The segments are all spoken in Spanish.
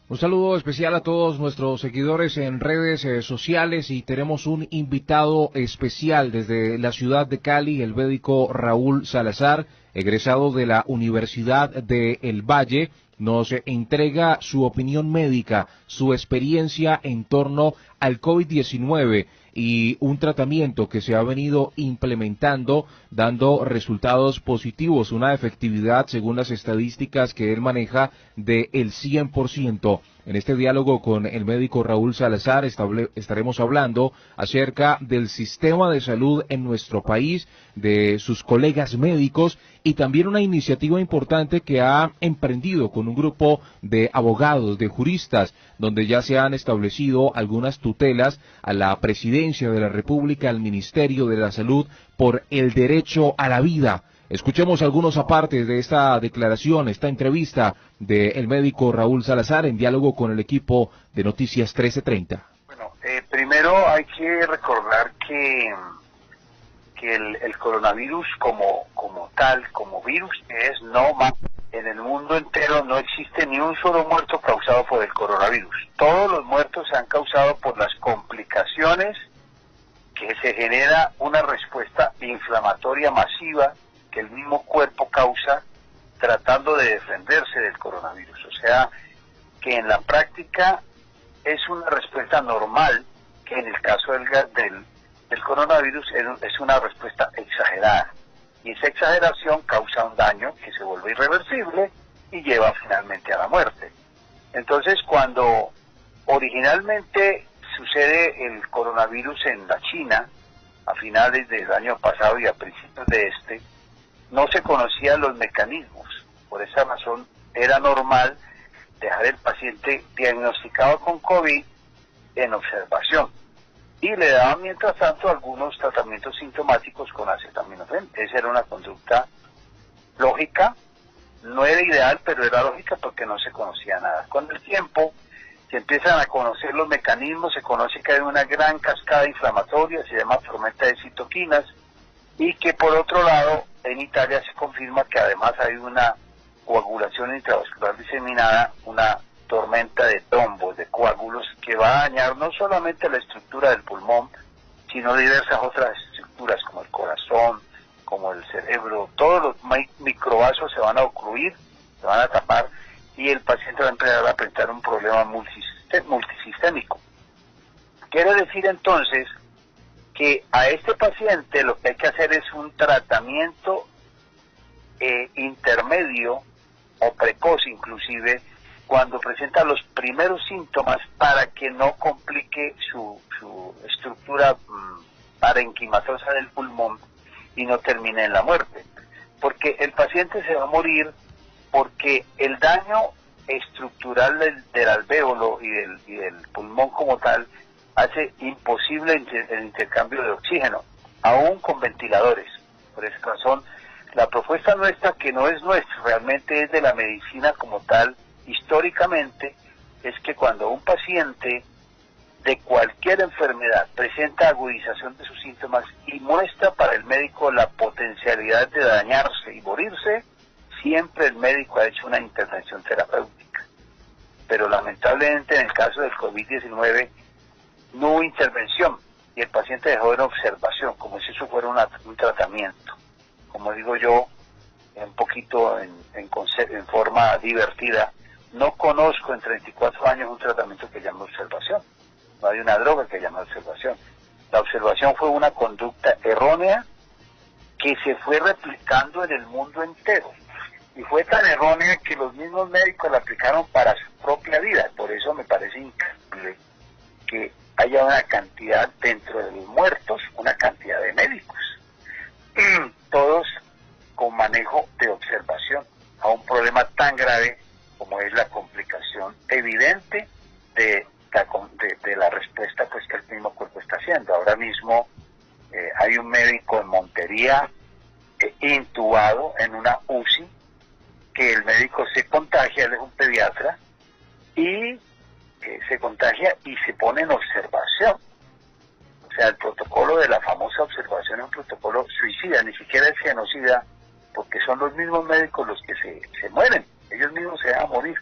Un saludo especial a todos nuestros seguidores en redes sociales y tenemos un invitado especial desde la ciudad de Cali, el médico Raúl Salazar, egresado de la Universidad de El Valle. Nos entrega su opinión médica, su experiencia en torno al COVID-19 y un tratamiento que se ha venido implementando, dando resultados positivos, una efectividad según las estadísticas que él maneja de el 100%. En este diálogo con el médico Raúl Salazar estaremos hablando acerca del sistema de salud en nuestro país, de sus colegas médicos y también una iniciativa importante que ha emprendido con un grupo de abogados, de juristas, donde ya se han establecido algunas tutelas a la Presidencia de la República, al Ministerio de la Salud, por el derecho a la vida. Escuchemos algunos apartes de esta declaración, esta entrevista del médico Raúl Salazar en diálogo con el equipo de Noticias 1330. Bueno, primero hay que recordar que el coronavirus como tal, como virus, es no más. En el mundo entero no existe ni un solo muerto causado por el coronavirus. Todos los muertos se han causado por las complicaciones que se genera una respuesta inflamatoria masiva que el mismo cuerpo causa tratando de defenderse del coronavirus. O sea, que en la práctica es una respuesta normal, que en el caso del coronavirus es una respuesta exagerada. Y esa exageración causa un daño que se vuelve irreversible y lleva finalmente a la muerte. Entonces, cuando originalmente sucede el coronavirus en la China, a finales del año pasado y a principios de este, no se conocían los mecanismos. Por esa razón era normal dejar el paciente diagnosticado con COVID en observación y le daban mientras tanto algunos tratamientos sintomáticos con acetaminofén. Esa era una conducta lógica, no era ideal, pero era lógica porque no se conocía nada. Con el tiempo se empiezan a conocer los mecanismos, se conoce que hay una gran cascada inflamatoria, se llama tormenta de citoquinas, y que por otro lado en Italia se confirma que además hay una coagulación intravascular diseminada, una tormenta de trombos, de coágulos, que va a dañar no solamente la estructura del pulmón, sino diversas otras estructuras como el corazón, como el cerebro. Todos los microvasos se van a ocluir, se van a tapar y el paciente va a empezar a presentar un problema multisistémico. Quiere decir entonces que a este paciente lo que hay que hacer es un tratamiento intermedio o precoz inclusive cuando presenta los primeros síntomas para que no complique su estructura parenquimatosa del pulmón y no termine en la muerte. Porque el paciente se va a morir porque el daño estructural del alvéolo y del pulmón como tal hace imposible el intercambio de oxígeno, aún con ventiladores. Por esa razón, la propuesta nuestra, que no es nuestra, realmente es de la medicina como tal, históricamente, es que cuando un paciente de cualquier enfermedad presenta agudización de sus síntomas y muestra para el médico la potencialidad de dañarse y morirse, siempre el médico ha hecho una intervención terapéutica. Pero lamentablemente en el caso del COVID-19 no hubo intervención y el paciente dejó en observación, como si eso fuera un tratamiento. Como digo yo, un poquito en forma divertida, no conozco en 34 años un tratamiento que llame observación. No hay una droga que llame observación. La observación fue una conducta errónea que se fue replicando en el mundo entero. Y fue tan errónea que los mismos médicos la aplicaron para su propia vida. Por eso me parece increíble que haya una cantidad dentro de los muertos, una cantidad de médicos, todos con manejo de observación a un problema tan grave como es la complicación evidente de la respuesta pues que el mismo cuerpo está haciendo. Ahora mismo hay un médico en Montería intubado en una UCI, que el médico se contagia, él es un pediatra, y se contagia y se pone en observación. O sea, el protocolo de la famosa observación es un protocolo suicida, ni siquiera es genocida, porque son los mismos médicos los que se mueren, ellos mismos se van a morir.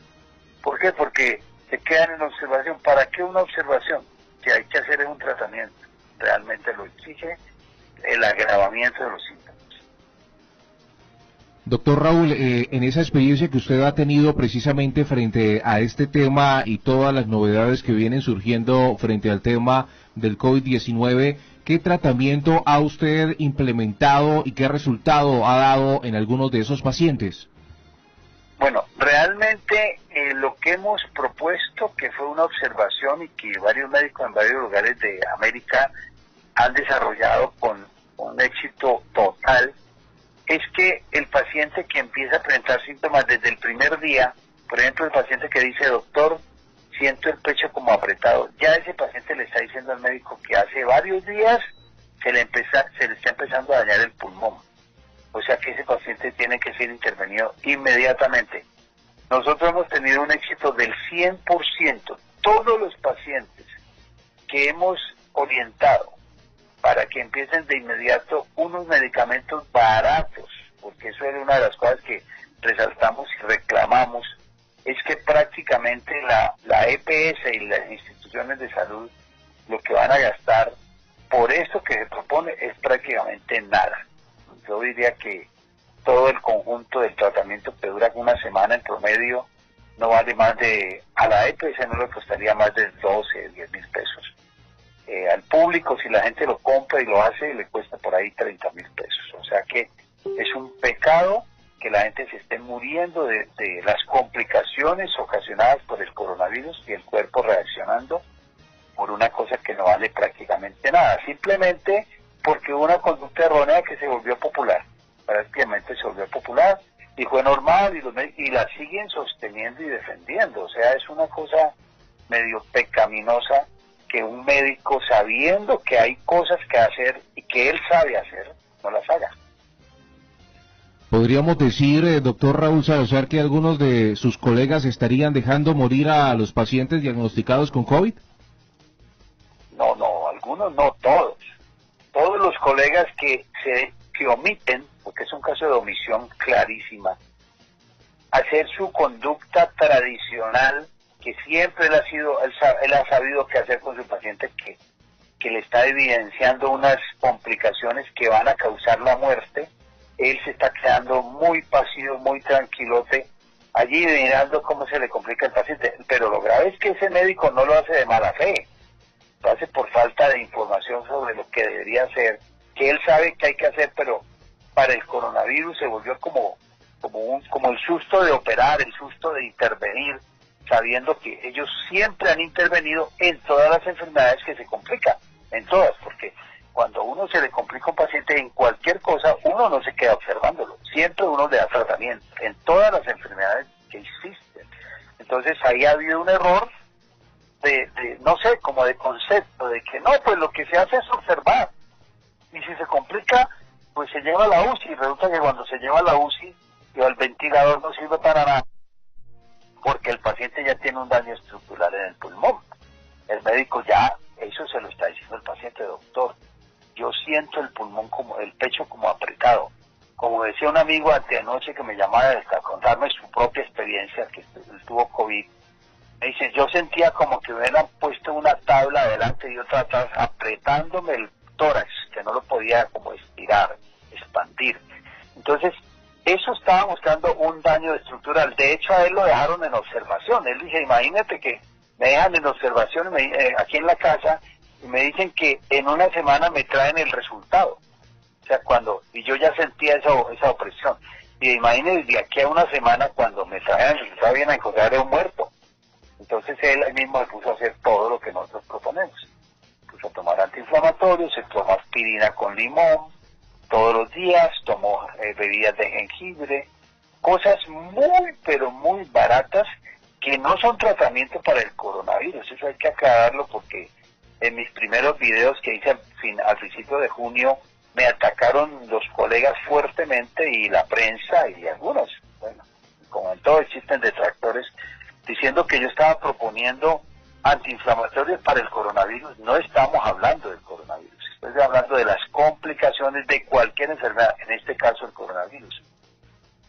¿Por qué? Porque se quedan en observación. ¿Para qué una observación? Que hay que hacer es un tratamiento. Realmente lo exige el agravamiento de los síntomas. Doctor Raúl, en esa experiencia que usted ha tenido precisamente frente a este tema y todas las novedades que vienen surgiendo frente al tema del COVID-19, ¿qué tratamiento ha usted implementado y qué resultado ha dado en algunos de esos pacientes? Bueno, realmente lo que hemos propuesto, que fue una observación y que varios médicos en varios lugares de América han desarrollado con un éxito total, es que el paciente que empieza a presentar síntomas desde el primer día, por ejemplo el paciente que dice, doctor, siento el pecho como apretado, ya ese paciente le está diciendo al médico que hace varios días se le está empezando a dañar el pulmón. O sea que ese paciente tiene que ser intervenido inmediatamente. Nosotros hemos tenido un éxito del 100%. Todos los pacientes que hemos orientado para que empiecen de inmediato unos medicamentos baratos, porque eso era una de las cosas que resaltamos y reclamamos, es que prácticamente la EPS y las instituciones de salud lo que van a gastar por esto que se propone es prácticamente nada. Yo diría que todo el conjunto del tratamiento que dura una semana en promedio no vale más de, a la EPS no le costaría más de 12, 10 mil pesos. Al público, si la gente lo compra y lo hace, le cuesta por ahí 30 mil pesos. O sea que es un pecado que la gente se esté muriendo de las complicaciones ocasionadas por el coronavirus y el cuerpo reaccionando por una cosa que no vale prácticamente nada, simplemente porque hubo una conducta errónea que se volvió popular, prácticamente se volvió popular y fue normal y la siguen sosteniendo y defendiendo. O sea, es una cosa medio pecaminosa que un médico, sabiendo que hay cosas que hacer y que él sabe hacer, no las haga. ¿Podríamos decir, doctor Raúl Salazar, que algunos de sus colegas estarían dejando morir a los pacientes diagnosticados con COVID? No, algunos no, todos. Todos los colegas que omiten, porque es un caso de omisión clarísima, hacer su conducta tradicional, que siempre él ha sabido qué hacer con su paciente, que le está evidenciando unas complicaciones que van a causar la muerte. Él se está quedando muy pasivo, muy tranquilote, allí mirando cómo se le complica al paciente. Pero lo grave es que ese médico no lo hace de mala fe, lo hace por falta de información sobre lo que debería hacer, que él sabe que hay que hacer, pero para el coronavirus se volvió como el susto de operar, el susto de intervenir, sabiendo que ellos siempre han intervenido en todas las enfermedades que se complican, en todas, porque cuando a uno se le complica un paciente en cualquier cosa, uno no se queda observándolo, siempre uno le da tratamiento, en todas las enfermedades que existen. Entonces ahí ha habido un error no sé, como de concepto, de que no, pues lo que se hace es observar, y si se complica, pues se lleva a la UCI, y resulta que cuando se lleva a la UCI, el ventilador no sirve para nada, porque el paciente ya tiene un daño estructural en el pulmón. El médico ya, eso se lo está diciendo el paciente, doctor, yo siento el pulmón el pecho como apretado. Como decía un amigo anoche que me llamaba a contarme su propia experiencia, que tuvo COVID, me dice, yo sentía como que me hubieran puesto una tabla adelante y otra atrás, apretándome el tórax, que no lo podía como estirar, expandir. Entonces, eso estaba mostrando un daño estructural. De hecho, a él lo dejaron en observación. Él dice, imagínate que me dejan en observación aquí en la casa y me dicen que en una semana me traen el resultado. O sea, y yo ya sentía esa opresión. Y imagínate, de aquí a una semana, cuando me traen el resultado, vienen a encontrar un muerto. Entonces él mismo se puso a hacer todo lo que nosotros proponemos. Se puso a tomar antiinflamatorios, se tomó aspirina con limón todos los días, tomó bebidas de jengibre, cosas muy, pero muy baratas que no son tratamiento para el coronavirus. Eso hay que aclararlo porque en mis primeros videos que hice al principio de junio me atacaron los colegas fuertemente y la prensa y algunos, bueno, como en todo existen detractores, diciendo que yo estaba proponiendo antiinflamatorios para el coronavirus. No estamos hablando del coronavirus, estoy hablando de las complicaciones de cualquier enfermedad, en este caso el coronavirus.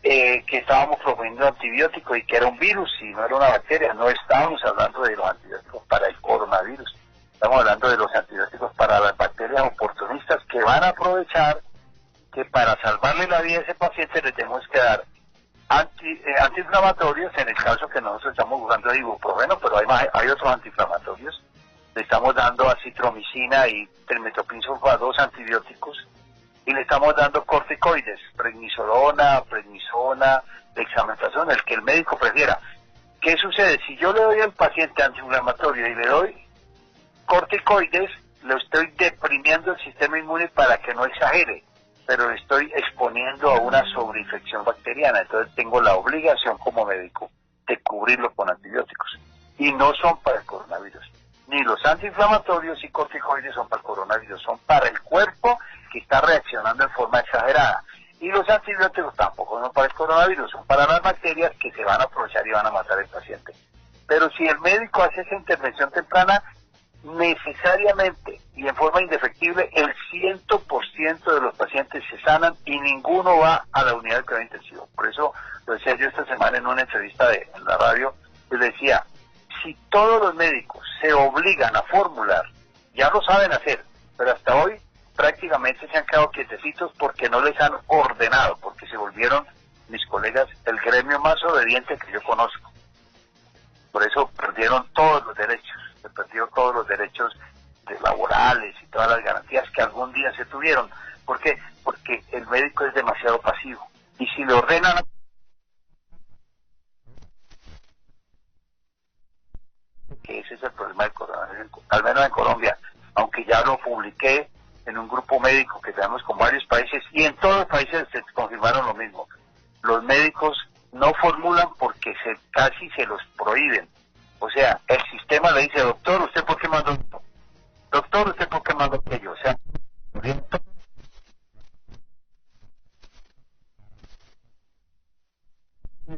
que estábamos proponiendo antibióticos y que era un virus y no era una bacteria. No estábamos hablando de los antibióticos para el coronavirus, estamos hablando de los antibióticos para las bacterias oportunistas que van a aprovechar que para salvarle la vida a ese paciente le tenemos que dar antiinflamatorios, en el caso que nosotros estamos usando ibuprofeno, pero hay otros antiinflamatorios. Le estamos dando acitromicina y trimetopril-sulfa, 2 antibióticos, y le estamos dando corticoides, prednisona, dexametasona, el que el médico prefiera. ¿Qué sucede? Si yo le doy al paciente antiinflamatorio y le doy corticoides, le estoy deprimiendo el sistema inmune para que no exagere, pero le estoy exponiendo a una sobreinfección bacteriana. Entonces tengo la obligación como médico de cubrirlo con antibióticos. Y no son para el coronavirus. Ni los antiinflamatorios y corticoides son para el coronavirus, son para el cuerpo que está reaccionando en forma exagerada. Y los antibióticos tampoco son para el coronavirus, son para las bacterias que se van a aprovechar y van a matar al paciente. Pero si el médico hace esa intervención temprana, necesariamente y en forma indefectible, el 100% de los pacientes se sanan y ninguno va a la unidad de cuidado intensivo. Por eso lo decía yo esta semana en una entrevista en la radio, les decía, si todos los médicos se obligan a formular, ya lo saben hacer, pero hasta hoy prácticamente se han quedado quietecitos porque no les han ordenado, porque se volvieron, mis colegas, el gremio más obediente que yo conozco. Por eso perdieron todos los derechos, se perdió todos los derechos laborales y todas las garantías que algún día se tuvieron. ¿Por qué? Porque el médico es demasiado pasivo. Y si le ordenan, que ese es el problema del coronavirus, al menos en Colombia, aunque ya lo publiqué en un grupo médico que tenemos con varios países, y en todos los países se confirmaron lo mismo. Los médicos no formulan porque casi se los prohíben. O sea, el sistema le dice, doctor, ¿usted por qué mandó esto? Doctor, ¿usted por qué mandó aquello? O sea,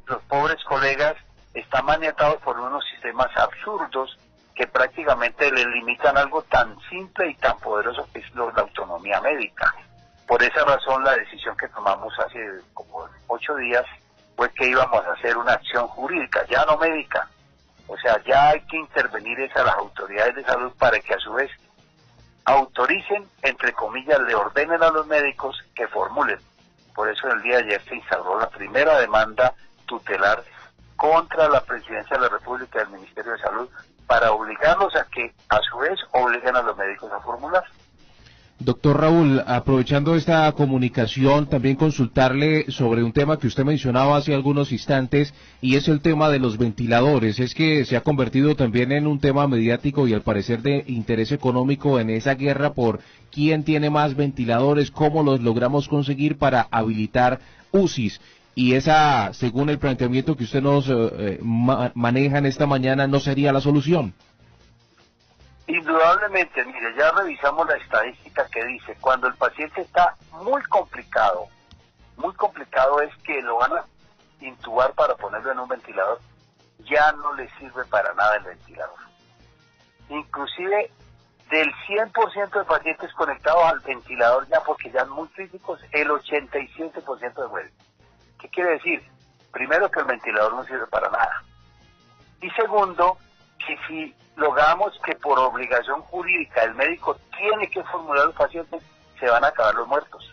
los pobres colegas están maniatados por unos sistemas absurdos que prácticamente le limitan algo tan simple y tan poderoso que es la autonomía médica. Por esa razón, la decisión que tomamos hace como 8 días fue que íbamos a hacer una acción jurídica, ya no médica. O sea, ya hay que intervenir a las autoridades de salud para que a su vez autoricen, entre comillas, le ordenen a los médicos que formulen. Por eso el día de ayer se instauró la primera demanda tutelar contra la Presidencia de la República y el Ministerio de Salud para obligarlos a que, a su vez, obliguen a los médicos a formular. Doctor Raúl, aprovechando esta comunicación, también consultarle sobre un tema que usted mencionaba hace algunos instantes, y es el tema de los ventiladores. Es que se ha convertido también en un tema mediático y al parecer de interés económico en esa guerra por quién tiene más ventiladores, cómo los logramos conseguir para habilitar UCIs. Y esa, según el planteamiento que usted nos maneja en esta mañana, no sería la solución. Indudablemente, mire, ya revisamos la estadística que dice, cuando el paciente está muy complicado es que lo van a intubar para ponerlo en un ventilador, ya no le sirve para nada el ventilador. Inclusive, del 100% de pacientes conectados al ventilador, ya porque ya muy críticos, el 87% mueren. ¿Qué quiere decir? Primero, que el ventilador no sirve para nada. Y segundo, que si logramos que por obligación jurídica el médico tiene que formular a los pacientes, se van a acabar los muertos.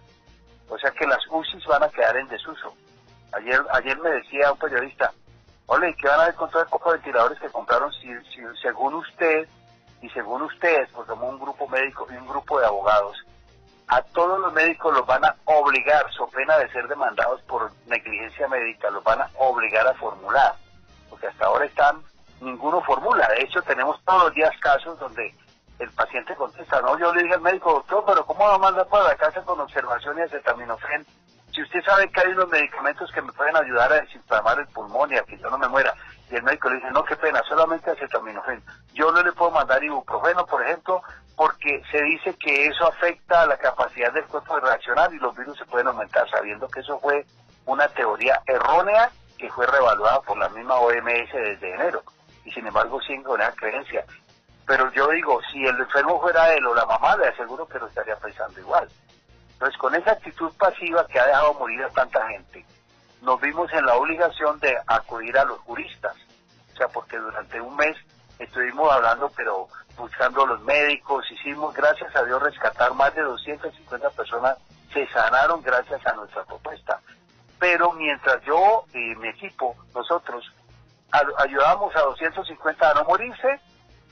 O sea que las UCIs van a quedar en desuso. Ayer me decía un periodista, ole, ¿qué van a hacer con todos estos ventiladores que compraron si según usted y según ustedes, pues somos un grupo médico y un grupo de abogados, a todos los médicos los van a obligar, so pena de ser demandados por negligencia médica, los van a obligar a formular? Porque hasta ahora ninguno formula. De hecho, tenemos todos los días casos donde el paciente contesta, no, yo le dije al médico, doctor, pero ¿cómo lo manda para la casa con observación y acetaminofén? Si usted sabe que hay unos medicamentos que me pueden ayudar a desinflamar el pulmón y a que yo no me muera. Y el médico le dice, no, qué pena, solamente acetaminofén. Yo no le puedo mandar ibuprofeno, por ejemplo, porque se dice que eso afecta a la capacidad del cuerpo de reaccionar y los virus se pueden aumentar, sabiendo que eso fue una teoría errónea que fue revaluada por la misma OMS desde enero. Y sin embargo siguen con esa creencia. Pero yo digo, si el enfermo fuera él o la mamá, le aseguro que lo estaría pensando igual. Entonces, con esa actitud pasiva que ha dejado morir a tanta gente, nos vimos en la obligación de acudir a los juristas. O sea, porque durante un mes estuvimos hablando, pero buscando a los médicos, hicimos, gracias a Dios, rescatar más de 250 personas, se sanaron gracias a nuestra propuesta. Pero mientras yo y mi equipo, nosotros, ayudamos a 250 a no morirse,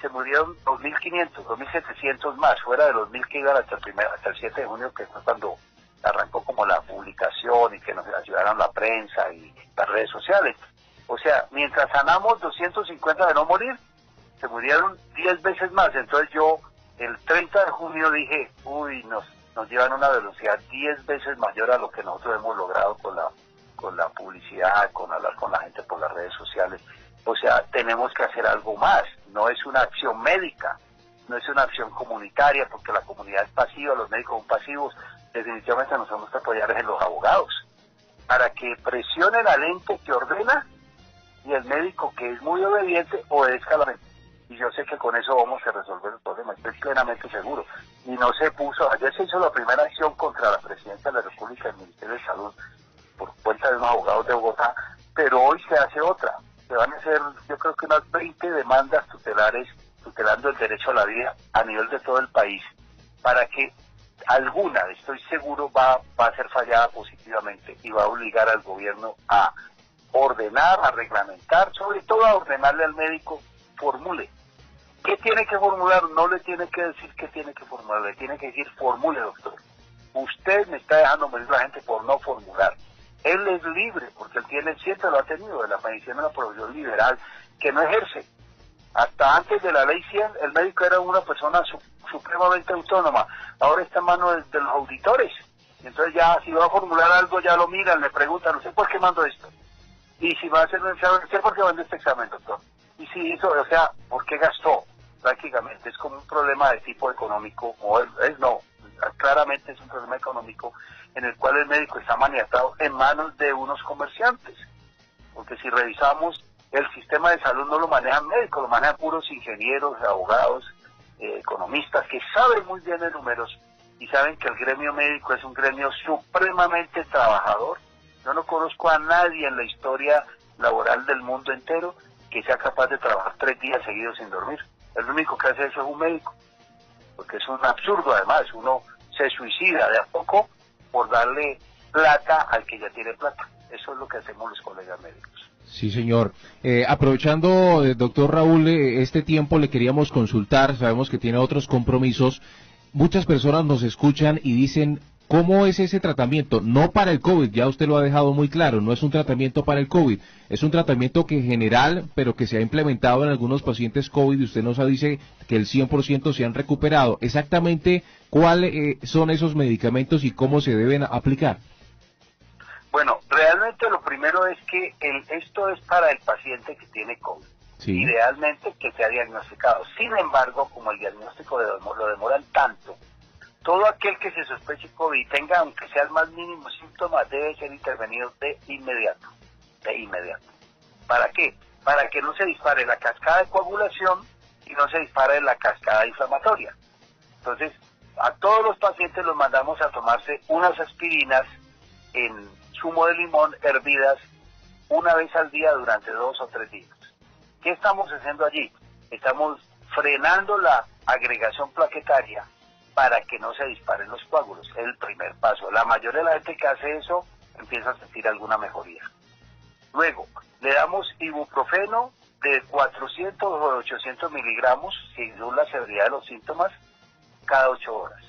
se murieron 2.500, 2.700 más, fuera de los 1.000 que iban hasta el 7 de junio, que fue cuando arrancó como la publicación y que nos ayudaron la prensa y las redes sociales. O sea, mientras sanamos 250 de no morir, se murieron 10 veces más. Entonces yo, el 30 de junio dije, uy, nos llevan a una velocidad 10 veces mayor a lo que nosotros hemos logrado con la publicidad, con hablar con la gente por las redes sociales. O sea, tenemos que hacer algo más. No es una acción médica, no es una acción comunitaria, porque la comunidad es pasiva, los médicos son pasivos. Definitivamente nos tenemos que apoyar en los abogados, para que presionen al ente que ordena y el médico, que es muy obediente, obedezca la mente. Y yo sé que con eso vamos a resolver el problema, estoy plenamente seguro. Y no se puso, ayer se hizo la primera acción contra la Presidencia de la República, el Ministerio de Salud, por cuenta de unos abogados de Bogotá, pero hoy se hace otra. Se van a hacer, yo creo que unas 20 demandas tutelares, tutelando el derecho a la vida a nivel de todo el país, para que alguna, estoy seguro, va a ser fallada positivamente y va a obligar al gobierno a ordenar, a reglamentar, sobre todo a ordenarle al médico, formule. ¿Qué tiene que formular? No le tiene que decir qué tiene que formular, le tiene que decir, formule, doctor. Usted me está dejando morir la gente por no formular. Él es libre, porque él siempre lo ha tenido, de la medicina, una profesión liberal que no ejerce. Hasta antes de la ley 100, el médico era una persona supremamente autónoma. Ahora está en manos de los auditores. Y entonces ya, si va a formular algo, ya lo miran, le preguntan, no sé por qué mando esto. Y si va a hacer un examen, no sé por qué mando este examen, doctor. Y si hizo, o sea, ¿por qué gastó? Prácticamente es como un problema de tipo económico, claramente es un problema económico en el cual el médico está maniatado en manos de unos comerciantes. Porque si revisamos, el sistema de salud no lo manejan médicos, lo manejan puros ingenieros, abogados, economistas, que saben muy bien de números y saben que el gremio médico es un gremio supremamente trabajador. Yo no conozco a nadie en la historia laboral del mundo entero que sea capaz de trabajar 3 días seguidos sin dormir. El único que hace eso es un médico, porque es un absurdo. Además, uno se suicida de a poco por darle plata al que ya tiene plata. Eso es lo que hacemos los colegas médicos. Sí, señor. Aprovechando, doctor Raúl, este tiempo le queríamos consultar, sabemos que tiene otros compromisos. Muchas personas nos escuchan y dicen, ¿cómo es ese tratamiento? No para el COVID, ya usted lo ha dejado muy claro, no es un tratamiento para el COVID, es un tratamiento que general, pero que se ha implementado en algunos pacientes COVID y usted nos dice que el 100% se han recuperado. Exactamente, ¿cuáles son esos medicamentos y cómo se deben aplicar? Bueno, realmente lo primero es que esto es para el paciente que tiene COVID. Sí. Idealmente que se ha diagnosticado. Sin embargo, como el diagnóstico lo demoran tanto, todo aquel que se sospeche COVID, tenga aunque sea el más mínimo síntoma, debe ser intervenido de inmediato. ¿Para qué? Para que no se dispare la cascada de coagulación y no se dispare la cascada inflamatoria. Entonces, a todos los pacientes los mandamos a tomarse unas aspirinas en zumo de limón hervidas una vez al día durante 2 o 3 días. ¿Qué estamos haciendo allí? Estamos frenando la agregación plaquetaria para que no se disparen los coágulos. Es el primer paso. La mayoría de la gente que hace eso empieza a sentir alguna mejoría. Luego, le damos ibuprofeno de 400 o 800 miligramos, según la severidad de los síntomas, cada 8 horas.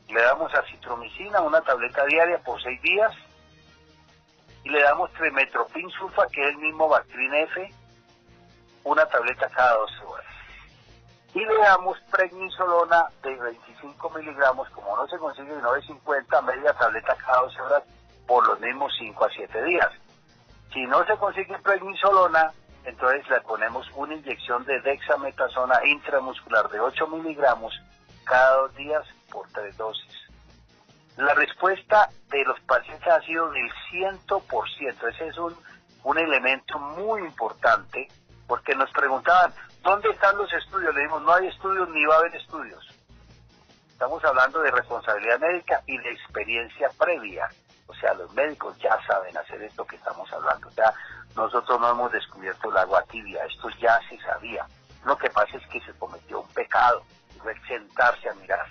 Le damos acitromicina, una tableta diaria por 6 días, y le damos trimetoprim sulfa, que es el mismo Bactrin F, una tableta cada 12 horas. Y le damos prednisolona de 25 miligramos, como no se consigue sino de 50, media tableta cada 12 horas por los mismos 5 a 7 días. Si no se consigue prednisolona, entonces le ponemos una inyección de dexametasona intramuscular de 8 miligramos cada 2 días por 3 dosis. La respuesta de los pacientes ha sido del 100%. Ese es un elemento muy importante, porque nos preguntaban, ¿dónde están los estudios? Le dijimos, no hay estudios ni va a haber estudios. Estamos hablando de responsabilidad médica y de experiencia previa. O sea, los médicos ya saben hacer esto que estamos hablando. O sea, nosotros no hemos descubierto el agua tibia, esto ya se sabía. Lo que pasa es que se cometió un pecado, fue sentarse a mirar.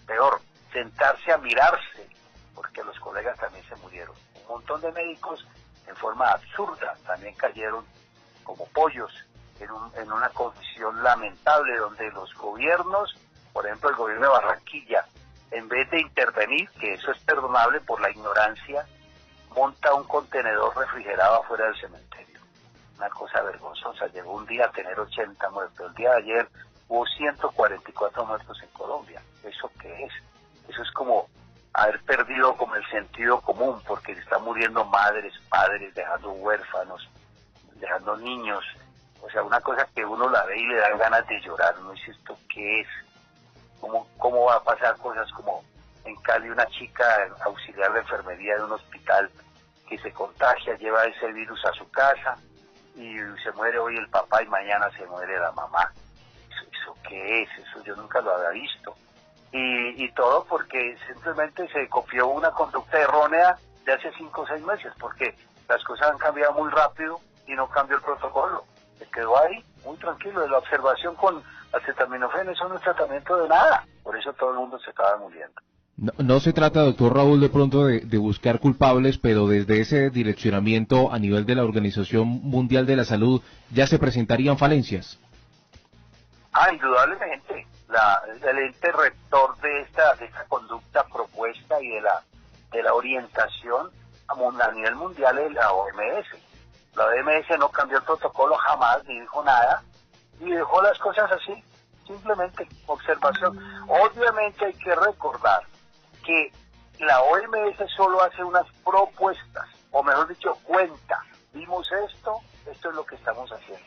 Peor, sentarse a mirarse, porque los colegas también se murieron. Un montón de médicos, en forma absurda, también cayeron como pollos en una condición lamentable, donde los gobiernos, por ejemplo el gobierno de Barranquilla, en vez de intervenir, que eso es perdonable por la ignorancia, monta un contenedor refrigerado afuera del cementerio. Una cosa vergonzosa. Llegó un día a tener 80 muertos. El día de ayer hubo 144 muertos en Colombia. ¿Eso qué es? Eso es como haber perdido como el sentido común, porque están muriendo madres, padres, dejando huérfanos, dejando niños. O sea, una cosa que uno la ve y le dan ganas de llorar. Uno dice, ¿esto qué es? ¿Cómo va a pasar cosas como en Cali una chica auxiliar de enfermería de un hospital que se contagia, lleva ese virus a su casa y se muere hoy el papá y mañana se muere la mamá? ¿Eso qué es? Eso yo nunca lo había visto. Y todo porque simplemente se copió una conducta errónea de hace 5 o 6 meses, porque las cosas han cambiado muy rápido y no cambió el protocolo. Se quedó ahí, muy tranquilo, de la observación con acetaminofén, eso no es tratamiento de nada, por eso todo el mundo se estaba muriendo. No se trata, doctor Raúl, de pronto de buscar culpables, pero desde ese direccionamiento a nivel de la Organización Mundial de la Salud ya se presentarían falencias. Indudablemente, el ente rector de esta conducta propuesta y de la orientación a nivel mundial es la OMS. La OMS no cambió el protocolo jamás, ni dijo nada, y dejó las cosas así, simplemente observación. Obviamente hay que recordar que la OMS solo hace unas propuestas, o mejor dicho, cuenta. Vimos esto es lo que estamos haciendo.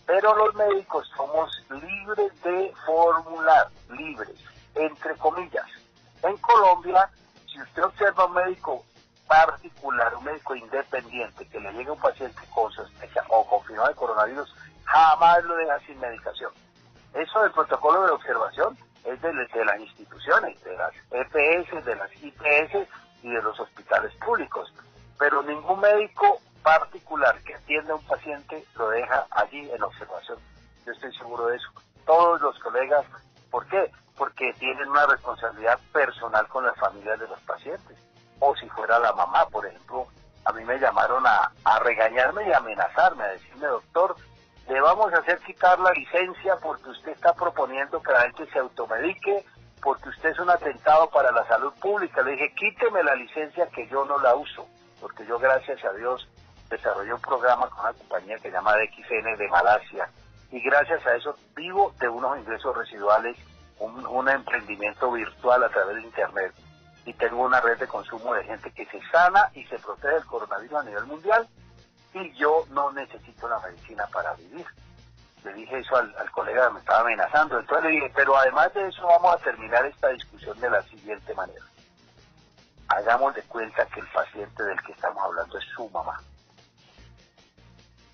Pero los médicos somos libres de formular, libres, entre comillas. En Colombia, si usted observa un médico particular, un médico independiente, que le llegue un paciente con sospecha o confirmado de coronavirus, jamás lo deja sin medicación. Eso del protocolo de observación es de las instituciones, de las EPS, de las IPS y de los hospitales públicos. Pero ningún médico particular que atienda a un paciente lo deja allí en observación. Yo estoy seguro de eso. Todos los colegas, ¿por qué? Porque tienen una responsabilidad personal con las familias de los pacientes. O si fuera la mamá, por ejemplo, a mí me llamaron a regañarme y amenazarme, a decirme, doctor, le vamos a hacer quitar la licencia porque usted está proponiendo que la gente se automedique, porque usted es un atentado para la salud pública. Le dije, quíteme la licencia que yo no la uso, porque yo, gracias a Dios, desarrollé un programa con una compañía que se llama DXN de Malasia, y gracias a eso vivo de unos ingresos residuales, un emprendimiento virtual a través de internet, y tengo una red de consumo de gente que se sana y se protege del coronavirus a nivel mundial, y yo no necesito la medicina para vivir. Le dije eso al colega que me estaba amenazando. Entonces le dije, pero además de eso vamos a terminar esta discusión de la siguiente manera. Hagamos de cuenta que el paciente del que estamos hablando es su mamá.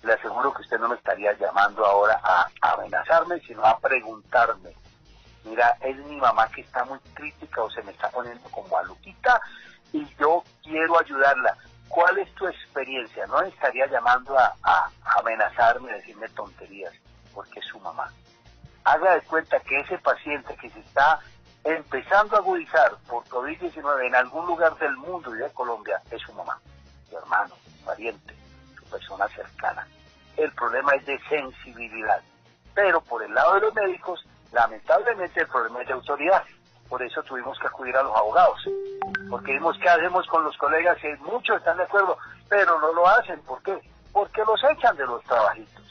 Le aseguro que usted no me estaría llamando ahora a amenazarme, sino a preguntarme, mira, es mi mamá que está muy crítica o se me está poniendo como aluquita y yo quiero ayudarla. ¿Cuál es tu experiencia? No estaría llamando a amenazarme, a decirme tonterías, porque es su mamá. Haga de cuenta que ese paciente que se está empezando a agudizar por COVID-19 en algún lugar del mundo y de Colombia es su mamá, su hermano, su pariente, su persona cercana. El problema es de sensibilidad. Pero por el lado de los médicos, lamentablemente el problema es de autoridad. Por eso tuvimos que acudir a los abogados. Porque vimos qué hacemos con los colegas, que muchos están de acuerdo, pero no lo hacen. ¿Por qué? Porque los echan de los trabajitos.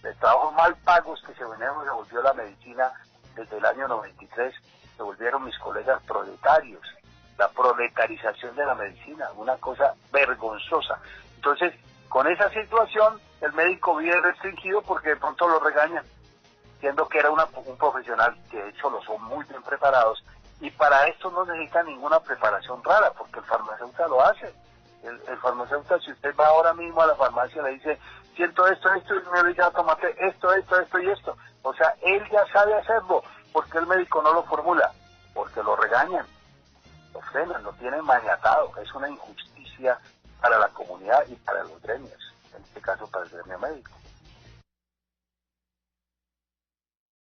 De trabajos mal pagos que se volvió la medicina desde el año 93, se volvieron mis colegas proletarios. La proletarización de la medicina, una cosa vergonzosa. Entonces, con esa situación, el médico vive restringido porque de pronto lo regañan, siendo que era un profesional que de hecho lo son muy bien preparados, y para esto no necesita ninguna preparación rara, porque el farmacéutico lo hace. El farmacéutico, si usted va ahora mismo a la farmacia, le dice, siento esto, y me dice, tómate esto y esto. O sea, él ya sabe hacerlo. ¿Por qué el médico no lo formula? Porque lo regañan, lo frenan, lo tienen maniatado. Es una injusticia. beneficia para la comunidad y para los gremios, en este caso para el gremio médico.